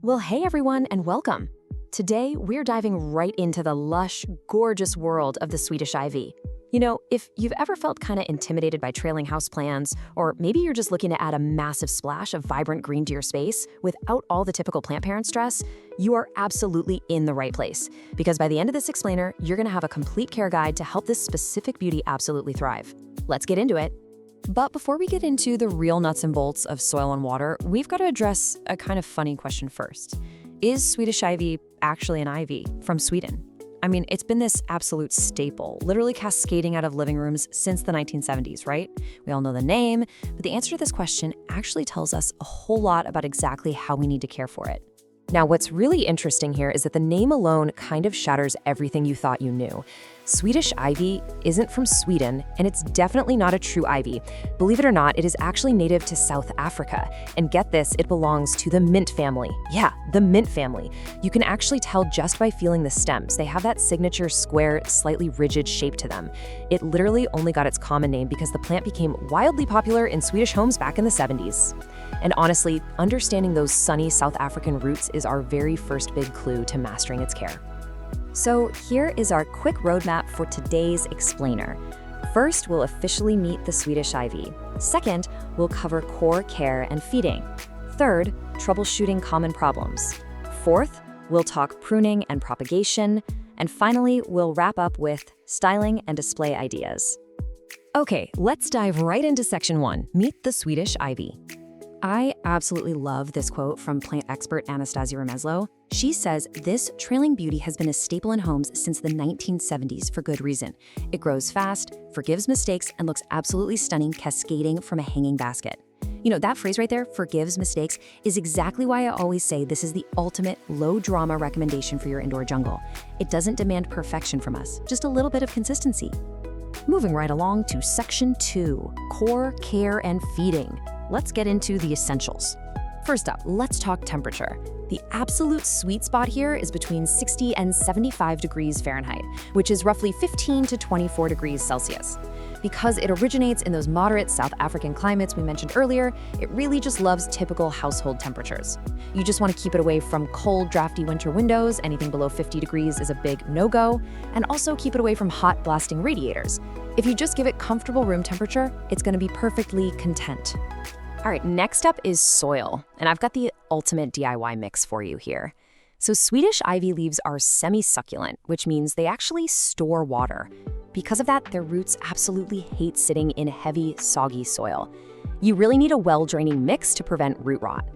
Well, hey everyone, and welcome. Today, we're diving right into the lush, gorgeous world of the Swedish ivy. You know, if you've ever felt kind of intimidated by trailing houseplants, or maybe you're just looking to add a massive splash of vibrant green to your space without all the typical plant parent stress, you are absolutely in the right place. Because by the end of this explainer, you're gonna have a complete care guide to help this specific beauty absolutely thrive. Let's get into it. But before we get into the real nuts and bolts of soil and water, we've got to address a kind of funny question first. Is Swedish ivy actually an ivy from Sweden? I mean, it's been this absolute staple, literally cascading out of living rooms since the 1970s, right? We all know the name, but the answer to this question actually tells us a whole lot about exactly how we need to care for it. Now, what's really interesting here is that the name alone kind of shatters everything you thought you knew. Swedish ivy isn't from Sweden, and it's definitely not a true ivy. Believe it or not, it is actually native to South Africa. And get this, it belongs to the mint family. Yeah, the mint family. You can actually tell just by feeling the stems. They have that signature square, slightly rigid shape to them. It literally only got its common name because the plant became wildly popular in Swedish homes back in the 70s. And honestly, understanding those sunny South African roots is our very first big clue to mastering its care. So here is our quick roadmap for today's explainer. First, we'll officially meet the Swedish ivy. Second, we'll cover core care and feeding. Third, troubleshooting common problems. Fourth, we'll talk pruning and propagation. And finally, we'll wrap up with styling and display ideas. Okay, let's dive right into section 1, meet the Swedish ivy. I absolutely love this quote from plant expert Anastasia Remezlo. She says this trailing beauty has been a staple in homes since the 1970s for good reason. It grows fast, forgives mistakes, and looks absolutely stunning cascading from a hanging basket. You know, that phrase right there, forgives mistakes, is exactly why I always say this is the ultimate low-drama recommendation for your indoor jungle. It doesn't demand perfection from us, just a little bit of consistency. Moving right along to section 2, core, care, and feeding. Let's get into the essentials. First up, let's talk temperature. The absolute sweet spot here is between 60 and 75 degrees Fahrenheit, which is roughly 15 to 24 degrees Celsius. Because it originates in those moderate South African climates we mentioned earlier, it really just loves typical household temperatures. You just want to keep it away from cold, drafty winter windows. Anything below 50 degrees is a big no-go, and also keep it away from hot, blasting radiators. If you just give it comfortable room temperature, it's going to be perfectly content. All right, next up is soil, and I've got the ultimate DIY mix for you here. So Swedish ivy leaves are semi-succulent, which means they actually store water. Because of that, their roots absolutely hate sitting in heavy, soggy soil. You really need a well-draining mix to prevent root rot.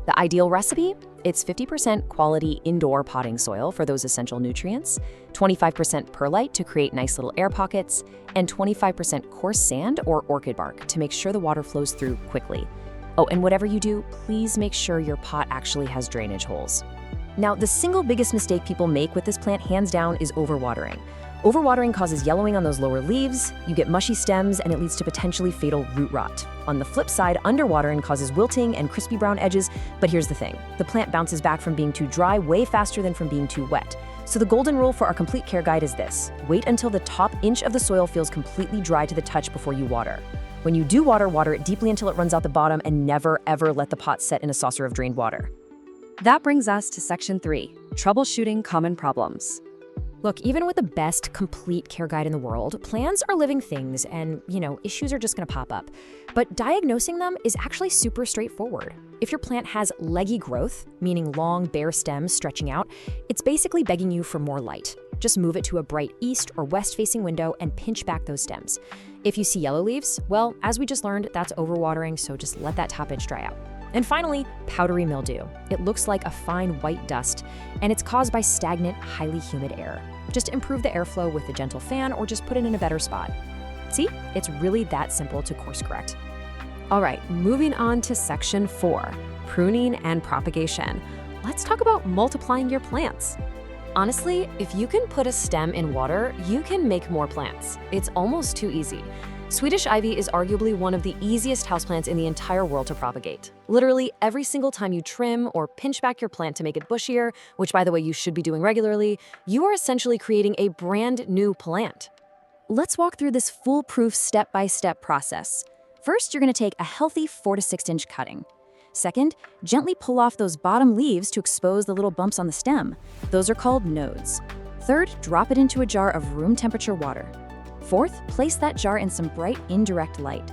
The ideal recipe? It's 50% quality indoor potting soil for those essential nutrients, 25% perlite to create nice little air pockets, and 25% coarse sand or orchid bark to make sure the water flows through quickly. Oh, and whatever you do, please make sure your pot actually has drainage holes. Now, the single biggest mistake people make with this plant, hands down, is overwatering. Overwatering causes yellowing on those lower leaves, you get mushy stems, and it leads to potentially fatal root rot. On the flip side, underwatering causes wilting and crispy brown edges, but here's the thing. The plant bounces back from being too dry way faster than from being too wet. So the golden rule for our complete care guide is this: wait until the top inch of the soil feels completely dry to the touch before you water. When you do water, water it deeply until it runs out the bottom, and never ever let the pot set in a saucer of drained water. That brings us to section 3, troubleshooting common problems. Look, even with the best complete care guide in the world, plants are living things and, issues are just gonna pop up. But diagnosing them is actually super straightforward. If your plant has leggy growth, meaning long, bare stems stretching out, it's basically begging you for more light. Just move it to a bright east or west-facing window and pinch back those stems. If you see yellow leaves, well, as we just learned, that's overwatering, so just let that top edge dry out. And finally, powdery mildew. It looks like a fine white dust, and it's caused by stagnant, highly humid air. Just improve the airflow with a gentle fan or just put it in a better spot. See, it's really that simple to course correct. All right, moving on to section 4, pruning and propagation. Let's talk about multiplying your plants. Honestly, if you can put a stem in water, you can make more plants. It's almost too easy. Swedish ivy is arguably one of the easiest houseplants in the entire world to propagate. Literally, every single time you trim or pinch back your plant to make it bushier, which by the way you should be doing regularly, you are essentially creating a brand new plant. Let's walk through this foolproof step-by-step process. First, you're going to take a healthy 4 to 6 inch cutting. Second, gently pull off those bottom leaves to expose the little bumps on the stem. Those are called nodes. Third, drop it into a jar of room temperature water. Fourth, place that jar in some bright indirect light.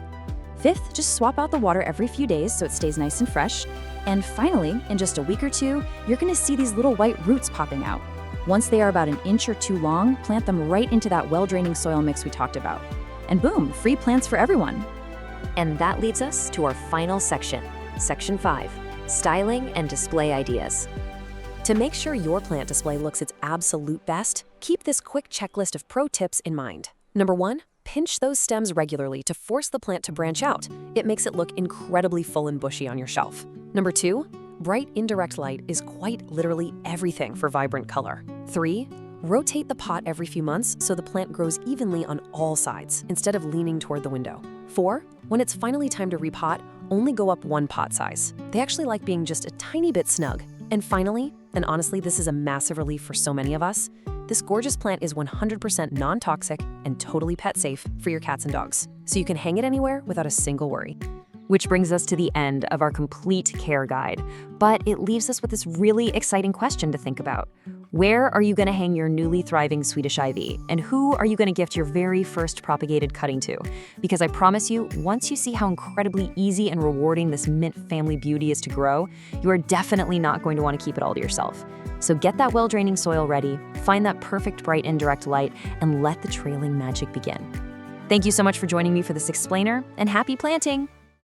Fifth, just swap out the water every few days so it stays nice and fresh. And finally, in just a week or two, you're gonna see these little white roots popping out. Once they are about an inch or two long, plant them right into that well-draining soil mix we talked about. And boom, free plants for everyone. And that leads us to our final section, Section 5, Styling and Display Ideas. To make sure your plant display looks its absolute best, keep this quick checklist of pro tips in mind. Number 1, pinch those stems regularly to force the plant to branch out. It makes it look incredibly full and bushy on your shelf. Number 2, bright indirect light is quite literally everything for vibrant color. 3, rotate the pot every few months so the plant grows evenly on all sides instead of leaning toward the window. 4, when it's finally time to repot, only go up one pot size. They actually like being just a tiny bit snug. And finally, and honestly this is a massive relief for so many of us, this gorgeous plant is 100% non-toxic and totally pet safe for your cats and dogs, so you can hang it anywhere without a single worry. Which brings us to the end of our complete care guide, but it leaves us with this really exciting question to think about. Where are you going to hang your newly thriving Swedish Ivy, and who are you going to gift your very first propagated cutting to? Because I promise you, once you see how incredibly easy and rewarding this mint family beauty is to grow, you are definitely not going to want to keep it all to yourself. So get that well-draining soil ready, find that perfect bright indirect light, and let the trailing magic begin. Thank you so much for joining me for this explainer, and happy planting!